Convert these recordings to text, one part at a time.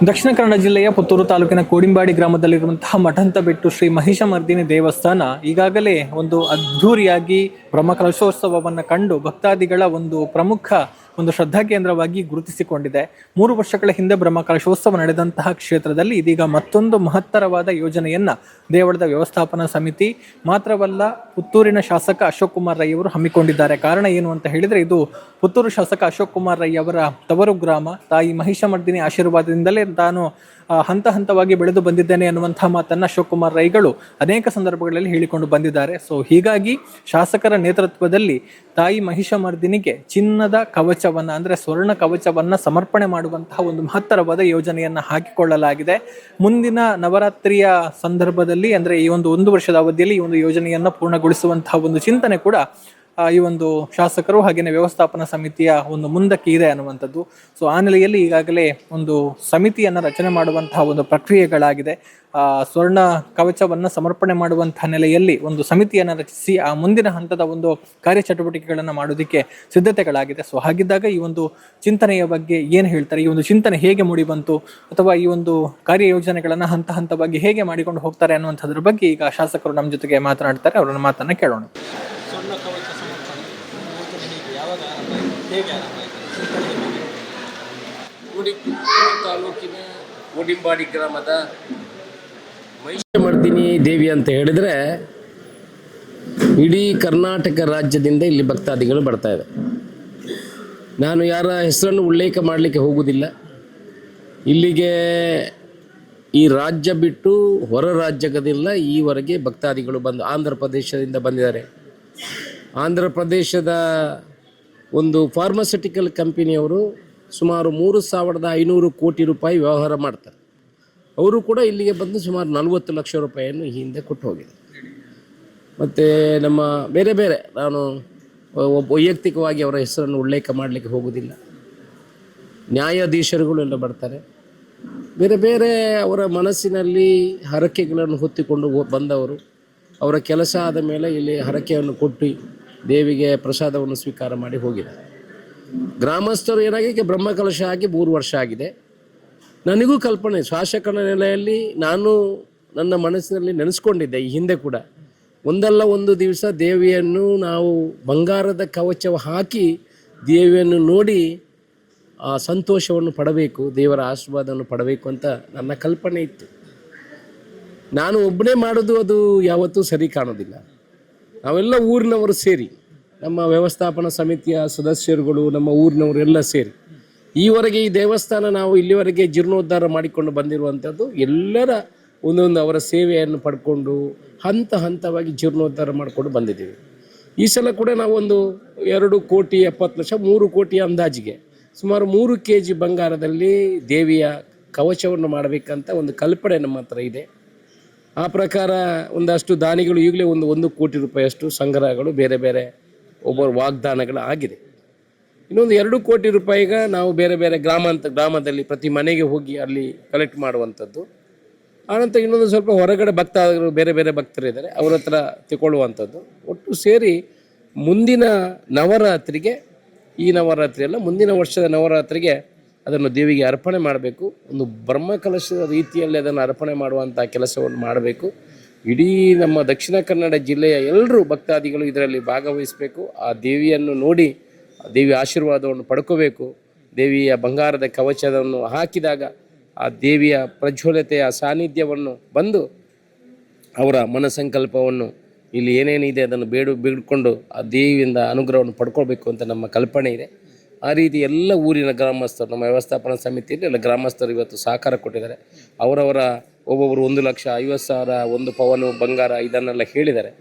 ದಕ್ಷಿಣ ಕನ್ನಡ ಜಿಲ್ಲೆಯ ಪುತ್ತೂರು ತಾಲೂಕಿನ ಕೋಡಿಂಬಾಡಿ ಗ್ರಾಮದಲ್ಲಿರುವಂತಹ ಮಠಂತಬೆಟ್ಟು ಶ್ರೀ ಮಹಿಷಮರ್ದಿನಿ ದೇವಸ್ಥಾನ ಈಗಾಗಲೇ ಒಂದು ಅದ್ಧೂರಿಯಾಗಿ ಬ್ರಹ್ಮಕಲಶೋತ್ಸವವನ್ನು ಕಂಡು ಭಕ್ತಾದಿಗಳ ಒಂದು ಪ್ರಮುಖ ಶ್ರದ್ಧಾ ಕೇಂದ್ರವಾಗಿ ಗುರುತಿಸಿಕೊಂಡಿದೆ. 3 ವರ್ಷಗಳ ಹಿಂದೆ ಬ್ರಹ್ಮಕಲಶೋತ್ಸವ ನಡೆದಂತಹ ಕ್ಷೇತ್ರದಲ್ಲಿ ಇದೀಗ ಮತ್ತೊಂದು ಮಹತ್ತರವಾದ ಯೋಜನೆಯನ್ನ ದೇವಳದ ವ್ಯವಸ್ಥಾಪನಾ ಸಮಿತಿ ಮಾತ್ರವಲ್ಲ ಪುತ್ತೂರಿನ ಶಾಸಕ ಅಶೋಕ್ ಕುಮಾರ್ ರೈ ಅವರು ಹಮ್ಮಿಕೊಂಡಿದ್ದಾರೆ. ಕಾರಣ ಏನು ಅಂತ ಹೇಳಿದ್ರೆ, ಇದು ಪುತ್ತೂರು ಶಾಸಕ ಅಶೋಕ್ ಕುಮಾರ್ ರೈ ಅವರ ತವರು ಗ್ರಾಮ. ತಾಯಿ ಮಹಿಷಮರ್ದಿನಿ ಆಶೀರ್ವಾದದಿಂದಲೇ ತಾನು ಹಂತ ಹಂತವಾಗಿ ಬೆಳೆದು ಬಂದಿದ್ದೇನೆ ಅನ್ನುವಂತಹ ಮಾತನ್ನ ಅಶೋಕ್ ಕುಮಾರ್ ರೈಗಳು ಅನೇಕ ಸಂದರ್ಭಗಳಲ್ಲಿ ಹೇಳಿಕೊಂಡು ಬಂದಿದ್ದಾರೆ. ಸೊ ಹೀಗಾಗಿ ಶಾಸಕರ ನೇತೃತ್ವದಲ್ಲಿ ತಾಯಿ ಮಹಿಷಮರ್ದಿನಿಗೆ ಚಿನ್ನದ ಕವಚವನ್ನ ಅಂದ್ರೆ ಸ್ವರ್ಣ ಕವಚವನ್ನ ಸಮರ್ಪಣೆ ಮಾಡುವಂತಹ ಒಂದು ಮಹತ್ತರವಾದ ಯೋಜನೆಯನ್ನ ಹಾಕಿಕೊಳ್ಳಲಾಗಿದೆ. ಮುಂದಿನ ನವರಾತ್ರಿಯ ಸಂದರ್ಭದಲ್ಲಿ ಅಂದ್ರೆ ಈ ಒಂದು ವರ್ಷದ ಅವಧಿಯಲ್ಲಿ ಈ ಒಂದು ಯೋಜನೆಯನ್ನ ಪೂರ್ಣಗೊಳಿಸುವಂತಹ ಒಂದು ಚಿಂತನೆ ಕೂಡ ಈ ಒಂದು ಶಾಸಕರು ಹಾಗೆಯೇ ವ್ಯವಸ್ಥಾಪನಾ ಸಮಿತಿಯ ಒಂದು ಮುಂದಕ್ಕೆ ಇದೆ ಅನ್ನುವಂಥದ್ದು. ಸೊ ಆ ನೆಲೆಯಲ್ಲಿ ಈಗಾಗಲೇ ಒಂದು ಸಮಿತಿಯನ್ನು ರಚನೆ ಮಾಡುವಂತಹ ಒಂದು ಪ್ರಕ್ರಿಯೆಗಳಾಗಿದೆ. ಸ್ವರ್ಣ ಕವಚವನ್ನು ಸಮರ್ಪಣೆ ಮಾಡುವಂತಹ ನೆಲೆಯಲ್ಲಿ ಒಂದು ಸಮಿತಿಯನ್ನು ರಚಿಸಿ ಆ ಮುಂದಿನ ಹಂತದ ಒಂದು ಕಾರ್ಯಚಟುವಟಿಕೆಗಳನ್ನು ಮಾಡೋದಕ್ಕೆ ಸಿದ್ಧತೆಗಳಾಗಿದೆ. ಸೊ ಹಾಗಿದ್ದಾಗ ಈ ಒಂದು ಚಿಂತನೆಯ ಬಗ್ಗೆ ಏನು ಹೇಳ್ತಾರೆ, ಈ ಒಂದು ಚಿಂತನೆ ಹೇಗೆ ಮೂಡಿ ಬಂತು, ಅಥವಾ ಈ ಒಂದು ಕಾರ್ಯಯೋಜನೆಗಳನ್ನು ಹಂತ ಹಂತವಾಗಿ ಹೇಗೆ ಮಾಡಿಕೊಂಡು ಹೋಗ್ತಾರೆ ಅನ್ನುವಂಥದ್ರ ಬಗ್ಗೆ ಈಗ ಶಾಸಕರು ನಮ್ಮ ಜೊತೆಗೆ ಮಾತನಾಡ್ತಾರೆ. ಅವರ ಮಾತನ್ನ ಕೇಳೋಣ. ತಾಲೂಕಿನ ಕೋಡಿಂಬಾಡಿ ಗ್ರಾಮದ ಮಹಿಷಮರ್ದಿನಿ ದೇವಿ ಅಂತ ಹೇಳಿದರೆ ಇಡೀ ಕರ್ನಾಟಕ ರಾಜ್ಯದಿಂದ ಇಲ್ಲಿ ಭಕ್ತಾದಿಗಳು ಬರ್ತಾ ಇದೆ. ನಾನು ಯಾರ ಹೆಸರನ್ನು ಉಲ್ಲೇಖ ಮಾಡಲಿಕ್ಕೆ ಹೋಗುವುದಿಲ್ಲ. ಇಲ್ಲಿಗೆ ಈ ರಾಜ್ಯ ಬಿಟ್ಟು ಹೊರ ರಾಜ್ಯಗದಿಲ್ಲ ಈವರೆಗೆ ಭಕ್ತಾದಿಗಳು ಬಂದು ಆಂಧ್ರ ಪ್ರದೇಶದಿಂದ ಬಂದಿದ್ದಾರೆ. ಆಂಧ್ರ ಪ್ರದೇಶದ ಒಂದು ಫಾರ್ಮಾಸ್ಯೂಟಿಕಲ್ ಕಂಪನಿಯವರು ಸುಮಾರು 3,500 ಕೋಟಿ ರೂಪಾಯಿ ವ್ಯವಹಾರ ಮಾಡ್ತಾರೆ. ಅವರು ಕೂಡ ಇಲ್ಲಿಗೆ ಬಂದು ಸುಮಾರು 40 ಲಕ್ಷ ರೂಪಾಯಿಯನ್ನು ಹಿಂದೆ ಕೊಟ್ಟು ಹೋಗಿದೆ. ಮತ್ತು ನಮ್ಮ ಬೇರೆ ಬೇರೆ ನಾನು ವೈಯಕ್ತಿಕವಾಗಿ ಅವರ ಹೆಸರನ್ನು ಉಲ್ಲೇಖ ಮಾಡಲಿಕ್ಕೆ ಹೋಗುವುದಿಲ್ಲ. ನ್ಯಾಯಾಧೀಶರುಗಳು ಎಲ್ಲ ಬರ್ತಾರೆ. ಬೇರೆ ಬೇರೆ ಅವರ ಮನಸ್ಸಿನಲ್ಲಿ ಹರಕೆಗಳನ್ನು ಹೊತ್ತಿಕೊಂಡು ಬಂದವರು ಅವರ ಕೆಲಸ ಆದ ಮೇಲೆ ಇಲ್ಲಿ ಹರಕೆಯನ್ನು ಕೊಟ್ಟು ದೇವಿಗೆ ಪ್ರಸಾದವನ್ನು ಸ್ವೀಕಾರ ಮಾಡಿ ಹೋಗಿದ್ದಾರೆ. ಗ್ರಾಮಸ್ಥರು ಏನಾಗಿ ಬ್ರಹ್ಮಕಲಶ ಆಗಿ 3 ವರ್ಷ ಆಗಿದೆ. ನನಗೂ ಕಲ್ಪನೆ, ಶಾಸಕನ ನೆಲೆಯಲ್ಲಿ ನಾನು ನನ್ನ ಮನಸ್ಸಿನಲ್ಲಿ ನೆನೆಸ್ಕೊಂಡಿದ್ದೆ ಈ ಹಿಂದೆ ಕೂಡ, ಒಂದಲ್ಲ ಒಂದು ದಿವಸ ದೇವಿಯನ್ನು ನಾವು ಬಂಗಾರದ ಕವಚ ಹಾಕಿ ದೇವಿಯನ್ನು ನೋಡಿ ಆ ಸಂತೋಷವನ್ನು ಪಡಬೇಕು, ದೇವರ ಆಶೀರ್ವಾದವನ್ನು ಪಡಬೇಕು ಅಂತ ನನ್ನ ಕಲ್ಪನೆ ಇತ್ತು. ನಾನು ಒಬ್ಬನೇ ಮಾಡೋದು ಅದು ಯಾವತ್ತೂ ಸರಿ ಕಾಣೋದಿಲ್ಲ. ನಾವೆಲ್ಲ ಊರಿನವರು ಸೇರಿ, ನಮ್ಮ ವ್ಯವಸ್ಥಾಪನಾ ಸಮಿತಿಯ ಸದಸ್ಯರುಗಳು, ನಮ್ಮ ಊರಿನವರು ಎಲ್ಲ ಸೇರಿ ಈವರೆಗೆ ಈ ದೇವಸ್ಥಾನ ನಾವು ಇಲ್ಲಿವರೆಗೆ ಜೀರ್ಣೋದ್ಧಾರ ಮಾಡಿಕೊಂಡು ಬಂದಿರುವಂಥದ್ದು ಎಲ್ಲರ ಒಂದೊಂದು ಅವರ ಸೇವೆಯನ್ನು ಪಡ್ಕೊಂಡು ಹಂತ ಹಂತವಾಗಿ ಜೀರ್ಣೋದ್ಧಾರ ಮಾಡಿಕೊಂಡು ಬಂದಿದ್ದೀವಿ. ಈ ಸಲ ಕೂಡ ನಾವು ಒಂದು 2,70,00,000 3 ಕೋಟಿ ಅಂದಾಜಿಗೆ ಸುಮಾರು 3 kg ಬಂಗಾರದಲ್ಲಿ ದೇವಿಯ ಕವಚವನ್ನು ಮಾಡಬೇಕಂತ ಒಂದು ಕಲ್ಪನೆ ನಮ್ಮ ಹತ್ರ ಇದೆ. ಆ ಪ್ರಕಾರ ಒಂದಷ್ಟು ದಾನಿಗಳು ಈಗಲೇ 1 ಕೋಟಿ ರೂಪಾಯಿಯಷ್ಟು ಸಂಗ್ರಹಗಳು ಬೇರೆ ಬೇರೆ ಒಬ್ಬರು ವಾಗ್ದಾನಗಳು ಆಗಿದೆ. ಇನ್ನೊಂದು 2 ಕೋಟಿ ರೂಪಾಯಿಗೆ ನಾವು ಬೇರೆ ಬೇರೆ ಗ್ರಾಮದಲ್ಲಿ ಪ್ರತಿ ಮನೆಗೆ ಹೋಗಿ ಅಲ್ಲಿ ಕಲೆಕ್ಟ್ ಮಾಡುವಂಥದ್ದು. ಆನಂತರ ಇನ್ನೊಂದು ಸ್ವಲ್ಪ ಹೊರಗಡೆ ಭಕ್ತರು ಬೇರೆ ಬೇರೆ ಭಕ್ತರಿದ್ದಾರೆ, ಅವ್ರ ಹತ್ರ ತಗೊಳ್ಳುವಂಥದ್ದು. ಒಟ್ಟು ಸೇರಿ ಮುಂದಿನ ನವರಾತ್ರಿಗೆ, ಈ ನವರಾತ್ರಿ ಅಲ್ಲ ಮುಂದಿನ ವರ್ಷದ ನವರಾತ್ರಿಗೆ ಅದನ್ನು ದೇವಿಗೆ ಅರ್ಪಣೆ ಮಾಡಬೇಕು. ಒಂದು ಬ್ರಹ್ಮಕಲಶದ ರೀತಿಯಲ್ಲಿ ಅದನ್ನು ಅರ್ಪಣೆ ಮಾಡುವಂಥ ಕೆಲಸವನ್ನು ಮಾಡಬೇಕು. ಇಡೀ ನಮ್ಮ ದಕ್ಷಿಣ ಕನ್ನಡ ಜಿಲ್ಲೆಯ ಎಲ್ಲರೂ ಭಕ್ತಾದಿಗಳು ಇದರಲ್ಲಿ ಭಾಗವಹಿಸಬೇಕು. ಆ ದೇವಿಯನ್ನು ನೋಡಿ ದೇವಿಯ ಆಶೀರ್ವಾದವನ್ನು ಪಡ್ಕೋಬೇಕು. ದೇವಿಯ ಬಂಗಾರದ ಕವಚವನ್ನು ಹಾಕಿದಾಗ ಆ ದೇವಿಯ ಪ್ರಜ್ವಲತೆಯ ಸಾನ್ನಿಧ್ಯವನ್ನು ಬಂದು ಅವರ ಮನಸಂಕಲ್ಪವನ್ನು ಇಲ್ಲಿ ಏನೇನಿದೆ ಅದನ್ನು ಬೇಡಿಕೊಂಡು ಆ ದೇವಿಯಿಂದ ಅನುಗ್ರಹವನ್ನು ಪಡ್ಕೊಳ್ಬೇಕು ಅಂತ ನಮ್ಮ ಕಲ್ಪನೆ ಇದೆ. ಆ ರೀತಿ ಎಲ್ಲ ಊರಿನ ಗ್ರಾಮಸ್ಥರು, ನಮ್ಮ ವ್ಯವಸ್ಥಾಪನಾ ಸಮಿತಿಯಲ್ಲಿ ಎಲ್ಲ ಗ್ರಾಮಸ್ಥರು ಇವತ್ತು ಸಹಕಾರ ಕೊಟ್ಟಿದ್ದಾರೆ. ಅವರವರ ಒಬ್ಬೊಬ್ಬರು 1,50,000 1 ಪವನು ಬಂಗಾರ ಇದನ್ನೆಲ್ಲ ಹೇಳಿದ್ದಾರೆ.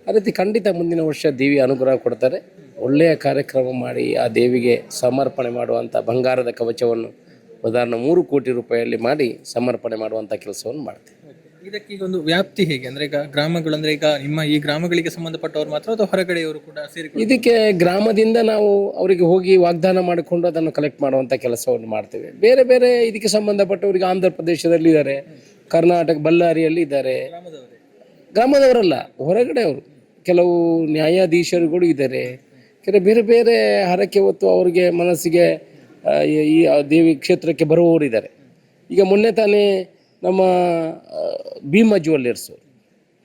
ಆ ರೀತಿ ಖಂಡಿತ ಮುಂದಿನ ವರ್ಷ ದೇವಿ ಅನುಗ್ರಹ ಕೊಡ್ತಾರೆ. ಒಳ್ಳೆಯ ಕಾರ್ಯಕ್ರಮ ಮಾಡಿ ಆ ದೇವಿಗೆ ಸಮರ್ಪಣೆ ಮಾಡುವಂಥ ಬಂಗಾರದ ಕವಚವನ್ನು ಉದಾಹರಣೆ 3 ಕೋಟಿ ರೂಪಾಯಿಯಲ್ಲಿ ಮಾಡಿ ಸಮರ್ಪಣೆ ಮಾಡುವಂಥ ಕೆಲಸವನ್ನು ಮಾಡ್ತೇವೆ. ಇದಕ್ಕೆ ಈಗ ಒಂದು ವ್ಯಾಪ್ತಿ ಹೇಗೆ ಅಂದ್ರೆ, ಈಗ ಗ್ರಾಮಗಳಂದ್ರೆ ಈಗ ನಿಮ್ಮ ಈ ಗ್ರಾಮಗಳಿಗೆ ಸಂಬಂಧಪಟ್ಟವರು ಮಾತ್ರ ಅಥವಾ ಹೊರಗಡೆಯವರು ಕೂಡ ಸೇರಿ? ಇದಕ್ಕೆ ಗ್ರಾಮದಿಂದ ನಾವು ಅವರಿಗೆ ಹೋಗಿ ವಾಗ್ದಾನ ಮಾಡಿಕೊಂಡು ಅದನ್ನು ಕಲೆಕ್ಟ್ ಮಾಡುವಂಥ ಕೆಲಸವನ್ನು ಮಾಡ್ತೇವೆ. ಬೇರೆ ಬೇರೆ ಇದಕ್ಕೆ ಸಂಬಂಧಪಟ್ಟವರಿಗೆ ಆಂಧ್ರ ಪ್ರದೇಶದಲ್ಲಿ ಇದ್ದಾರೆ, ಕರ್ನಾಟಕ ಬಳ್ಳಾರಿಯಲ್ಲಿ ಇದ್ದಾರೆ. ಗ್ರಾಮದವರಲ್ಲ, ಹೊರಗಡೆ ಅವರು ಕೆಲವು ನ್ಯಾಯಾಧೀಶರುಗಳು ಇದ್ದಾರೆ. ಕೆಲವು ಬೇರೆ ಬೇರೆ ಹರಕೆ ಹೊತ್ತು ಅವರಿಗೆ ಮನಸ್ಸಿಗೆ ಈ ದೇವಿ ಕ್ಷೇತ್ರಕ್ಕೆ ಬರುವವರು ಇದ್ದಾರೆ. ಈಗ ಮೊನ್ನೆ ತಾನೇ ನಮ್ಮ ಭೀಮಾ ಜ್ಯುವೆಲ್ಲರ್ಸ್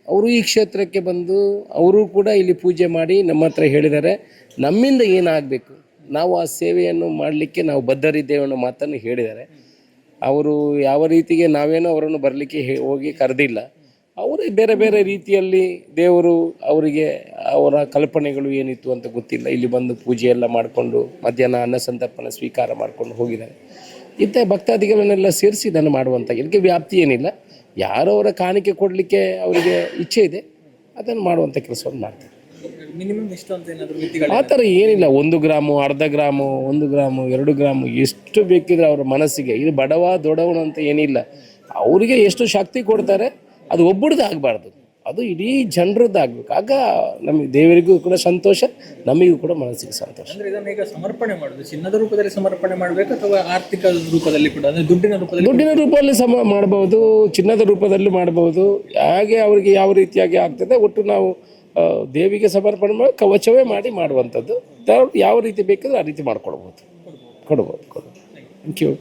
ಅವರು ಈ ಕ್ಷೇತ್ರಕ್ಕೆ ಬಂದು ಅವರು ಕೂಡ ಇಲ್ಲಿ ಪೂಜೆ ಮಾಡಿ ನಮ್ಮ ಹತ್ರ ಹೇಳಿದ್ದಾರೆ, ನಮ್ಮಿಂದ ಏನಾಗಬೇಕು ನಾವು ಆ ಸೇವೆಯನ್ನು ಮಾಡಲಿಕ್ಕೆ ನಾವು ಬದ್ಧರಿದ್ದೇವೆ ಅನ್ನೋ ಮಾತನ್ನು ಹೇಳಿದ್ದಾರೆ. ಅವರು ಯಾವ ರೀತಿಗೆ ನಾವೇನೋ ಅವರನ್ನು ಬರಲಿಕ್ಕೆ ಹೋಗಿ ಕರೆದಿಲ್ಲ. ಅವರೇ ಬೇರೆ ಬೇರೆ ರೀತಿಯಲ್ಲಿ ದೇವರು ಅವರಿಗೆ ಅವರ ಕಲ್ಪನೆಗಳು ಏನಿತ್ತು ಅಂತ ಗೊತ್ತಿಲ್ಲ, ಇಲ್ಲಿ ಬಂದು ಪೂಜೆ ಎಲ್ಲ ಮಾಡಿಕೊಂಡು ಮಧ್ಯಾಹ್ನ ಅನ್ನ ಸಂತರ್ಪಣೆ ಸ್ವೀಕಾರ ಮಾಡ್ಕೊಂಡು ಹೋಗಿದ್ದಾರೆ. ಇಂಥ ಭಕ್ತಾದಿಗಳನ್ನೆಲ್ಲ ಸೇರಿಸಿ ಇದನ್ನು ಮಾಡುವಂಥ ಇದಕ್ಕೆ ವ್ಯಾಪ್ತಿ ಏನಿಲ್ಲ. ಯಾರೋ ಅವರ ಕಾಣಿಕೆ ಕೊಡಲಿಕ್ಕೆ ಅವರಿಗೆ ಇಚ್ಛೆ ಇದೆ, ಅದನ್ನು ಮಾಡುವಂಥ ಕೆಲಸವನ್ನು ಮಾಡ್ತಾರೆ. ಮಿನಿಮಮ್ ಎಷ್ಟು ಅಂತ ಏನಾದರೂ ಮಿತಿಗಳು? ಆ ಥರ ಏನಿಲ್ಲ. 1 ಗ್ರಾಮು, ಅರ್ಧ ಗ್ರಾಮು, 1 ಗ್ರಾಮು, 2 ಗ್ರಾಮು ಎಷ್ಟು ಬೇಕಿದ್ರೆ ಅವರ ಮನಸ್ಸಿಗೆ. ಇದು ಬಡವ ದೊಡ್ಡವನು ಅಂತ ಏನಿಲ್ಲ. ಅವರಿಗೆ ಎಷ್ಟು ಶಕ್ತಿ ಕೊಡ್ತಾರೆ ಅದು ಒಬ್ಬರದ್ದು ಆಗಬಾರ್ದು, ಅದು ಇಡೀ ಜನರದ್ದು ಆಗಬೇಕು. ಆಗ ನಮಗೆ ದೇವರಿಗೂ ಕೂಡ ಸಂತೋಷ, ನಮಗೂ ಕೂಡ ಮನಸ್ಸಿಗೆ ಸಂತೋಷ. ಅಂದರೆ ಇದನ್ನು ಈಗ ಸಮರ್ಪಣೆ ಮಾಡೋದು ಚಿನ್ನದ ರೂಪದಲ್ಲಿ ಸಮರ್ಪಣೆ ಮಾಡಬೇಕು ಅಥವಾ ಆರ್ಥಿಕ ರೂಪದಲ್ಲಿ ಕೂಡ, ಅಂದರೆ ದುಡ್ಡಿನ ರೂಪದಲ್ಲಿ ಮಾಡಬಹುದು, ಚಿನ್ನದ ರೂಪದಲ್ಲಿ ಮಾಡಬಹುದು. ಹಾಗೆ ಅವರಿಗೆ ಯಾವ ರೀತಿಯಾಗಿ ಆಗ್ತದೆ ಒಟ್ಟು ನಾವು ದೇವಿಗೆ ಸಮರ್ಪಣೆ ಮಾಡಿ ಕವಚವೇ ಮಾಡಿ ಮಾಡುವಂಥದ್ದು. ಯಾವ ರೀತಿ ಬೇಕಿದ್ರೆ ಆ ರೀತಿ ಮಾಡ್ಕೊಡ್ಬೋದು, ಕೊಡ್ಬೋದು. Thank you.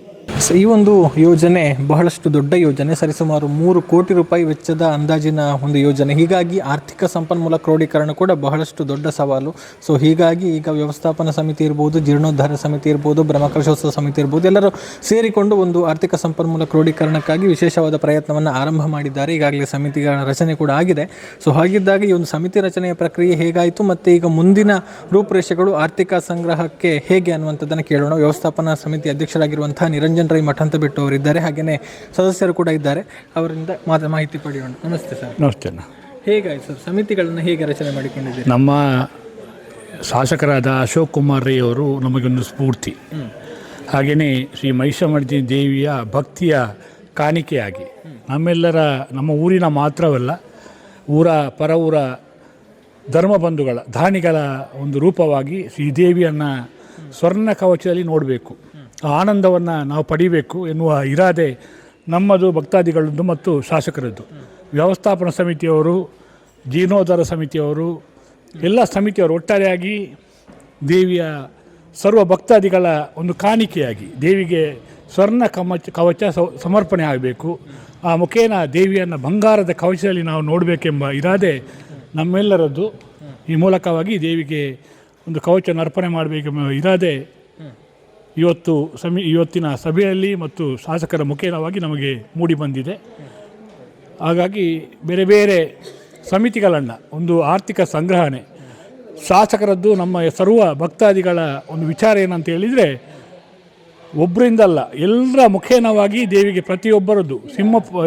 ಈ ಒಂದು ಯೋಜನೆ ಬಹಳಷ್ಟು ದೊಡ್ಡ ಯೋಜನೆ, ಸರಿಸುಮಾರು 3 ಕೋಟಿ ರೂಪಾಯಿ ವೆಚ್ಚದ ಅಂದಾಜಿನ ಒಂದು ಯೋಜನೆ. ಹೀಗಾಗಿ ಆರ್ಥಿಕ ಸಂಪನ್ಮೂಲ ಕ್ರೋಢೀಕರಣ ಕೂಡ ಬಹಳಷ್ಟು ದೊಡ್ಡ ಸವಾಲು. ಸೊ ಹೀಗಾಗಿ ಈಗ ವ್ಯವಸ್ಥಾಪನಾ ಸಮಿತಿ ಇರ್ಬೋದು, ಜೀರ್ಣೋದ್ಧಾರ ಸಮಿತಿ ಇರ್ಬೋದು, ಬ್ರಹ್ಮಕಲಶೋತ್ಸವ ಸಮಿತಿ ಇರ್ಬೋದು, ಎಲ್ಲರೂ ಸೇರಿಕೊಂಡು ಒಂದು ಆರ್ಥಿಕ ಸಂಪನ್ಮೂಲ ಕ್ರೋಢೀಕರಣಕ್ಕಾಗಿ ವಿಶೇಷವಾದ ಪ್ರಯತ್ನವನ್ನು ಆರಂಭ ಮಾಡಿದ್ದಾರೆ. ಈಗಾಗಲೇ ಸಮಿತಿಗಳ ರಚನೆ ಕೂಡ ಆಗಿದೆ. ಸೊ ಹಾಗಿದ್ದಾಗ ಈ ಒಂದು ಸಮಿತಿ ರಚನೆಯ ಪ್ರಕ್ರಿಯೆ ಹೇಗಾಯಿತು ಮತ್ತು ಈಗ ಮುಂದಿನ ರೂಪುರೇಷೆಗಳು ಆರ್ಥಿಕ ಸಂಗ್ರಹಕ್ಕೆ ಹೇಗೆ ಅನ್ನುವಂಥದ್ದನ್ನು ಕೇಳೋಣ. ವ್ಯವಸ್ಥಾಪನಾ ಸಮಿತಿ ಅಧ್ಯಕ್ಷರಾಗಿರುವಂತಹ ನಿರಂಜನ್ ರೈ ಮಠಂತಬೆಟ್ಟು ಅವರಿದ್ದಾರೆ, ಹಾಗೆಯೇ ಸದಸ್ಯರು ಕೂಡ ಇದ್ದಾರೆ. ಅವರಿಂದ ಮಾಹಿತಿ ಪಡೆಯೋಣ. ನಮಸ್ತೆ ಸರ್. ನಮಸ್ತೆ. ಹೇಗಾಯ್ತು ಸರ್, ಸಮಿತಿಗಳನ್ನು ಹೇಗೆ ರಚನೆ ಮಾಡಿಕೊಂಡಿದ್ದೀರಿ? ನಮ್ಮ ಶಾಸಕರಾದ ಅಶೋಕ್ ಕುಮಾರ್ ರೈ ಅವರು ನಮಗೊಂದು ಸ್ಫೂರ್ತಿ. ಹಾಗೆಯೇ ಶ್ರೀ ಮಹಿಷಮರ್ದಿನಿ ದೇವಿಯ ಭಕ್ತಿಯ ಕಾಣಿಕೆಯಾಗಿ ನಮ್ಮ ಊರಿನ ಮಾತ್ರವಲ್ಲ, ಪರ ಊರ ಧರ್ಮಬಂಧುಗಳ ದಾನಿಗಳ ಒಂದು ರೂಪವಾಗಿ ಶ್ರೀದೇವಿಯನ್ನು ಸ್ವರ್ಣ ಕವಚದಲ್ಲಿ ನೋಡಬೇಕು, ಆನಂದವನ್ನು ನಾವು ಪಡಿಬೇಕು ಎನ್ನುವ ಇರಾದೆ ನಮ್ಮದು, ಭಕ್ತಾದಿಗಳದ್ದು ಮತ್ತು ಶಾಸಕರದ್ದು. ವ್ಯವಸ್ಥಾಪನಾ ಸಮಿತಿಯವರು, ಜೀರ್ಣೋದ್ಧಾರ ಸಮಿತಿಯವರು, ಎಲ್ಲ ಸಮಿತಿಯವರು ಒಟ್ಟಾರೆಯಾಗಿ ದೇವಿಯ ಸರ್ವ ಭಕ್ತಾದಿಗಳ ಒಂದು ಕಾಣಿಕೆಯಾಗಿ ದೇವಿಗೆ ಸ್ವರ್ಣ ಕವಚ ಸಮರ್ಪಣೆ ಆಗಬೇಕು. ಆ ಮುಖೇನ ದೇವಿಯನ್ನು ಬಂಗಾರದ ಕವಚದಲ್ಲಿ ನಾವು ನೋಡಬೇಕೆಂಬ ಇರಾದೆ ನಮ್ಮೆಲ್ಲರದ್ದು. ಈ ಮೂಲಕವಾಗಿ ದೇವಿಗೆ ಒಂದು ಕವಚವನ್ನು ಅರ್ಪಣೆ ಮಾಡಬೇಕೆಂಬ ಇರಾದೆ ಇವತ್ತಿನ ಸಭೆಯಲ್ಲಿ ಮತ್ತು ಶಾಸಕರ ಮುಖೇನವಾಗಿ ನಮಗೆ ಮೂಡಿ ಬಂದಿದೆ. ಹಾಗಾಗಿ ಬೇರೆ ಬೇರೆ ಸಮಿತಿಗಳನ್ನು ಒಂದು ಆರ್ಥಿಕ ಸಂಗ್ರಹಣೆ, ಶಾಸಕರದ್ದು ನಮ್ಮ ಸರ್ವ ಭಕ್ತಾದಿಗಳ ಒಂದು ವಿಚಾರ ಏನಂತ ಹೇಳಿದರೆ, ಒಬ್ಬರಿಂದಲ್ಲ ಎಲ್ಲರ ಮುಖೇನವಾಗಿ ದೇವಿಗೆ ಪ್ರತಿಯೊಬ್ಬರದ್ದು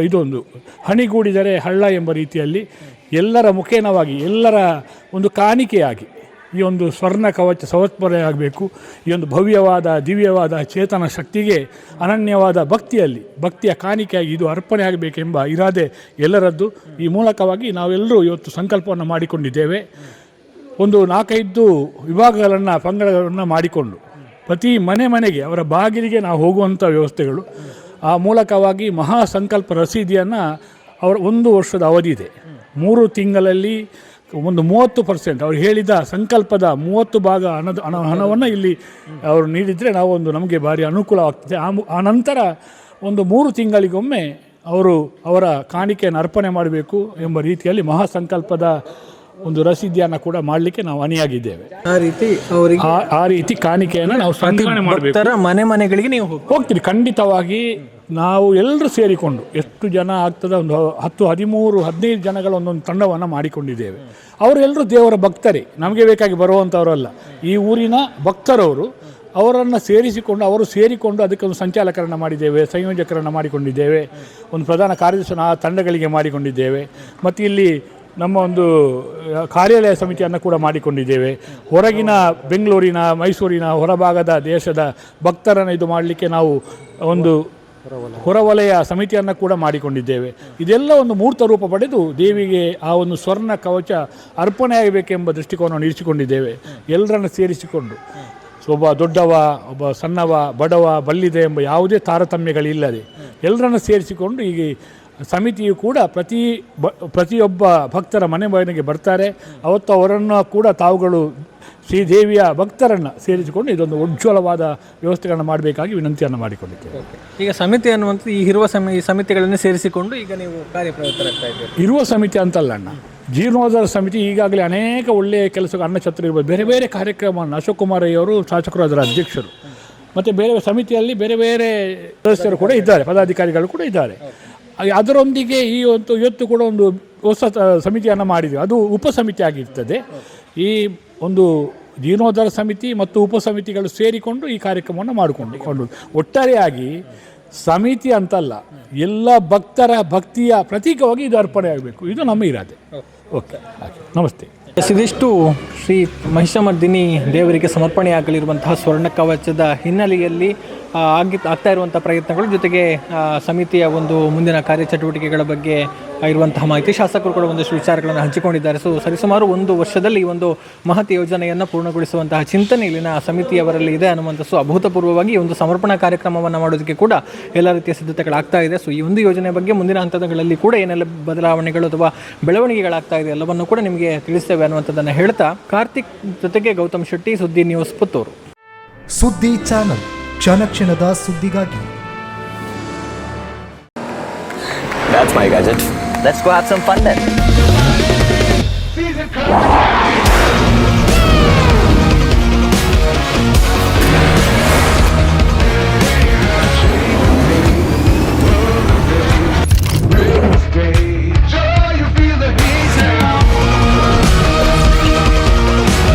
ಇದೊಂದು ಹಣಿಗೂಡಿದರೆ ಹಳ್ಳ ಎಂಬ ರೀತಿಯಲ್ಲಿ ಎಲ್ಲರ ಮುಖೇನವಾಗಿ ಎಲ್ಲರ ಒಂದು ಕಾಣಿಕೆಯಾಗಿ ಈ ಒಂದು ಸ್ವರ್ಣ ಕವಚ ಸಮರ್ಪಣೆ ಆಗಬೇಕು. ಈ ಒಂದು ಭವ್ಯವಾದ ದಿವ್ಯವಾದ ಚೇತನ ಶಕ್ತಿಗೆ ಅನನ್ಯವಾದ ಭಕ್ತಿಯ ಕಾಣಿಕೆಯಾಗಿ ಇದು ಅರ್ಪಣೆ ಆಗಬೇಕೆಂಬ ಇರಾದೆ ಎಲ್ಲರದ್ದು. ಈ ಮೂಲಕವಾಗಿ ನಾವೆಲ್ಲರೂ ಇವತ್ತು ಸಂಕಲ್ಪವನ್ನು ಮಾಡಿಕೊಂಡಿದ್ದೇವೆ. ಒಂದು 4-5 ವಿಭಾಗಗಳನ್ನು ಪಂಗಡಗಳನ್ನು ಮಾಡಿಕೊಂಡು ಪ್ರತಿ ಮನೆಗೆ ಅವರ ಬಾಗಿಲಿಗೆ ನಾವು ಹೋಗುವಂಥ ವ್ಯವಸ್ಥೆಗಳು. ಆ ಮೂಲಕವಾಗಿ ಮಹಾ ಸಂಕಲ್ಪ ರಸೀದಿಯನ್ನು ಅವರ 1 ವರ್ಷದ ಅವಧಿ ಇದೆ. 3 ತಿಂಗಳಲ್ಲಿ ಒಂದು 30% ಅವರು ಹೇಳಿದ ಸಂಕಲ್ಪದ 30 ಭಾಗ ಹಣವನ್ನು ಇಲ್ಲಿ ಅವರು ನೀಡಿದರೆ ನಮಗೆ ಭಾರಿ ಅನುಕೂಲವಾಗ್ತದೆ. ಆ ನಂತರ ಒಂದು 3 ತಿಂಗಳಿಗೊಮ್ಮೆ ಅವರ ಕಾಣಿಕೆಯನ್ನು ಅರ್ಪಣೆ ಮಾಡಬೇಕು ಎಂಬ ರೀತಿಯಲ್ಲಿ ಮಹಾಸಂಕಲ್ಪದ ಒಂದು ರಸೀದಿಯನ್ನು ಕೂಡ ಮಾಡಲಿಕ್ಕೆ ನಾವು ಅಣಿಯಾಗಿದ್ದೇವೆ. ಆ ರೀತಿ ಕಾಣಿಕೆಯನ್ನು ನಾವು ಸಂಗ್ರಹಣೆ ಮಾಡಬೇಕು. ಮನೆಗಳಿಗೆ ನೀವು ಹೋಗ್ತೀರಿ ಖಂಡಿತವಾಗಿ. ನಾವು ಎಲ್ಲರೂ ಸೇರಿಕೊಂಡು ಎಷ್ಟು ಜನ ಆಗ್ತದೆ, ಒಂದು 10, 13, 15 ಜನಗಳ ಒಂದೊಂದು ತಂಡವನ್ನು ಮಾಡಿಕೊಂಡಿದ್ದೇವೆ. ಅವರೆಲ್ಲರೂ ದೇವರ ಭಕ್ತರೇ, ನಮಗೆ ಬೇಕಾಗಿ ಬರುವಂಥವರಲ್ಲ. ಈ ಊರಿನ ಭಕ್ತರವರು, ಅವರನ್ನು ಸೇರಿಕೊಂಡು ಅದಕ್ಕೆ ಒಂದು ಸಂಚಾಲಕರನ್ನು ಮಾಡಿದ್ದೇವೆ, ಸಂಯೋಜಕರನ್ನು ಮಾಡಿಕೊಂಡಿದ್ದೇವೆ, ಒಂದು ಪ್ರಧಾನ ಕಾರ್ಯದರ್ಶನ ತಂಡಗಳಿಗೆ ಮಾಡಿಕೊಂಡಿದ್ದೇವೆ. ಮತ್ತು ಇಲ್ಲಿ ನಮ್ಮ ಒಂದು ಕಾರ್ಯಾಲಯ ಸಮಿತಿಯನ್ನು ಕೂಡ ಮಾಡಿಕೊಂಡಿದ್ದೇವೆ. ಹೊರಗಿನ ಬೆಂಗಳೂರಿನ, ಮೈಸೂರಿನ ಹೊರಭಾಗದ ದೇಶದ ಭಕ್ತರನ್ನು ಇದು ಮಾಡಲಿಕ್ಕೆ ನಾವು ಒಂದು ಹೊರವಲಯ ಸಮಿತಿಯನ್ನು ಕೂಡ ಮಾಡಿಕೊಂಡಿದ್ದೇವೆ. ಇದೆಲ್ಲ ಒಂದು ಮೂರ್ತ ರೂಪ ಪಡೆದು ದೇವಿಗೆ ಆ ಒಂದು ಸ್ವರ್ಣ ಕವಚ ಅರ್ಪಣೆಯಾಗಬೇಕೆಂಬ ದೃಷ್ಟಿಕೋನವನ್ನು ಇರಿಸಿಕೊಂಡಿದ್ದೇವೆ. ಎಲ್ಲರನ್ನು ಸೇರಿಸಿಕೊಂಡು ಒಬ್ಬ ದೊಡ್ಡವ, ಒಬ್ಬ ಸಣ್ಣವ, ಬಡವ, ಬಲ್ಲಿದೆ ಎಂಬ ಯಾವುದೇ ತಾರತಮ್ಯಗಳಿಲ್ಲದೆ ಎಲ್ಲರನ್ನು ಸೇರಿಸಿಕೊಂಡು ಈಗ ಸಮಿತಿಯು ಕೂಡ ಪ್ರತಿಯೊಬ್ಬ ಭಕ್ತರ ಮನೆಗೆ ಬರ್ತಾರೆ. ಅವತ್ತು ಅವರನ್ನು ಕೂಡ ತಾವುಗಳು ಶ್ರೀದೇವಿಯ ಭಕ್ತರನ್ನು ಸೇರಿಸಿಕೊಂಡು ಇದೊಂದು ಉಜ್ವಲವಾದ ವ್ಯವಸ್ಥೆಗಳನ್ನು ಮಾಡಬೇಕಾಗಿ ವಿನಂತಿಯನ್ನು ಮಾಡಿಕೊಂಡಿದ್ದೇವೆ. ಈಗ ಸಮಿತಿ ಅನ್ನುವಂಥದ್ದು ಈ ಇರುವ ಈ ಸಮಿತಿಗಳನ್ನು ಸೇರಿಸಿಕೊಂಡು ಈಗ ನೀವು ಕಾರ್ಯಪ್ರವೃತ್ತರಾಗ್ತಾ ಇದ್ದೀರಿ. ಇರುವ ಸಮಿತಿ ಅಂತಲ್ಲ ಅಣ್ಣ, ಜೀರ್ಣೋದ್ಧಾರ ಸಮಿತಿ ಈಗಾಗಲೇ ಅನೇಕ ಒಳ್ಳೆಯ ಕೆಲಸ ಅನ್ನಛತ್ರ ಇರ್ಬೋದು, ಬೇರೆ ಬೇರೆ ಕಾರ್ಯಕ್ರಮವನ್ನು ಅಶೋಕ್ ಕುಮಾರ್ ಅವರು ಶಾಸಕರು ಅದರ ಅಧ್ಯಕ್ಷರು, ಮತ್ತು ಬೇರೆ ಸಮಿತಿಯಲ್ಲಿ ಬೇರೆ ಬೇರೆ ಸದಸ್ಯರು ಕೂಡ ಇದ್ದಾರೆ, ಪದಾಧಿಕಾರಿಗಳು ಕೂಡ ಇದ್ದಾರೆ. ಅದರೊಂದಿಗೆ ಇವತ್ತು ಕೂಡ ಒಂದು ಹೊಸ ಸಮಿತಿಯನ್ನು ಮಾಡಿದ್ದೀವಿ. ಅದು ಉಪಸಮಿತಿ ಆಗಿರ್ತದೆ. ಈ ಒಂದು ಜೀರ್ಣೋದ್ಧಾರ ಸಮಿತಿ ಮತ್ತು ಉಪಸಮಿತಿಗಳು ಸೇರಿಕೊಂಡು ಈ ಕಾರ್ಯಕ್ರಮವನ್ನು ಮಾಡಿಕೊಂಡು ಒಟ್ಟಾರೆಯಾಗಿ ಸಮಿತಿ ಅಂತಲ್ಲ, ಎಲ್ಲ ಭಕ್ತರ ಭಕ್ತಿಯ ಪ್ರತೀಕವಾಗಿ ಇದು ಅರ್ಪಣೆ ಆಗಬೇಕು. ಇದು ನಮ್ಮ ಇರಾದೆ. ಓಕೆ, ನಮಸ್ತೆ. ಇದಿಷ್ಟು ಶ್ರೀ ಮಹಿಷಮರ್ದಿನಿ ದೇವರಿಗೆ ಸಮರ್ಪಣೆಯಾಗಲಿರುವಂತಹ ಸ್ವರ್ಣ ಕವಚದ ಹಿನ್ನೆಲೆಯಲ್ಲಿ ಆಗ್ತಾ ಇರುವಂಥ ಪ್ರಯತ್ನಗಳು, ಜೊತೆಗೆ ಸಮಿತಿಯ ಒಂದು ಮುಂದಿನ ಕಾರ್ಯಚಟುವಟಿಕೆಗಳ ಬಗ್ಗೆ ಇರುವಂತಹ ಮಾಹಿತಿ ಶಾಸಕರು ಕೂಡ ಒಂದಷ್ಟು ವಿಚಾರಗಳನ್ನು ಹಂಚಿಕೊಂಡಿದ್ದಾರೆ. ಸರಿಸುಮಾರು 1 ವರ್ಷದಲ್ಲಿ ಈ ಒಂದು ಮಹತ್ ಯೋಜನೆಯನ್ನು ಪೂರ್ಣಗೊಳಿಸುವಂತಹ ಚಿಂತನೆ ಇಲ್ಲಿನ ಸಮಿತಿಯವರಲ್ಲಿ ಇದೆ ಅನ್ನುವಂಥ ಅಭೂತಪೂರ್ವವಾಗಿ ಒಂದು ಸಮರ್ಪಣಾ ಕಾರ್ಯಕ್ರಮವನ್ನು ಮಾಡೋದಕ್ಕೆ ಕೂಡ ಎಲ್ಲ ರೀತಿಯ ಸಿದ್ಧತೆಗಳಾಗ್ತಾ ಇದೆ. ಈ ಒಂದು ಯೋಜನೆ ಬಗ್ಗೆ ಮುಂದಿನ ಹಂತಗಳಲ್ಲಿ ಕೂಡ ಏನೆಲ್ಲ ಬದಲಾವಣೆಗಳು ಅಥವಾ ಬೆಳವಣಿಗೆಗಳಾಗ್ತಾ ಇದೆ ಎಲ್ಲವನ್ನು ಕೂಡ ನಿಮಗೆ ತಿಳಿಸ್ತೇವೆ ಅನ್ನುವಂಥದ್ದನ್ನು ಹೇಳ್ತಾ, ಕಾರ್ತಿಕ್ ಜೊತೆಗೆ ಗೌತಮ್ ಶೆಟ್ಟಿ, ಸುದ್ದಿ ನ್ಯೂಸ್, ಪುತ್ತೂರು. ಸುದ್ದಿ ಚಾನಲ್, ಕ್ಷಣ ಕ್ಷಣದ ಸುದ್ದಿಗಾಗಿ. That's my gadget. Let's go have some fun then.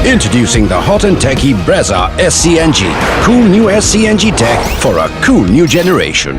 Introducing the hot and techy Brezza SCNG. Cool new SCNG tech for a cool new generation.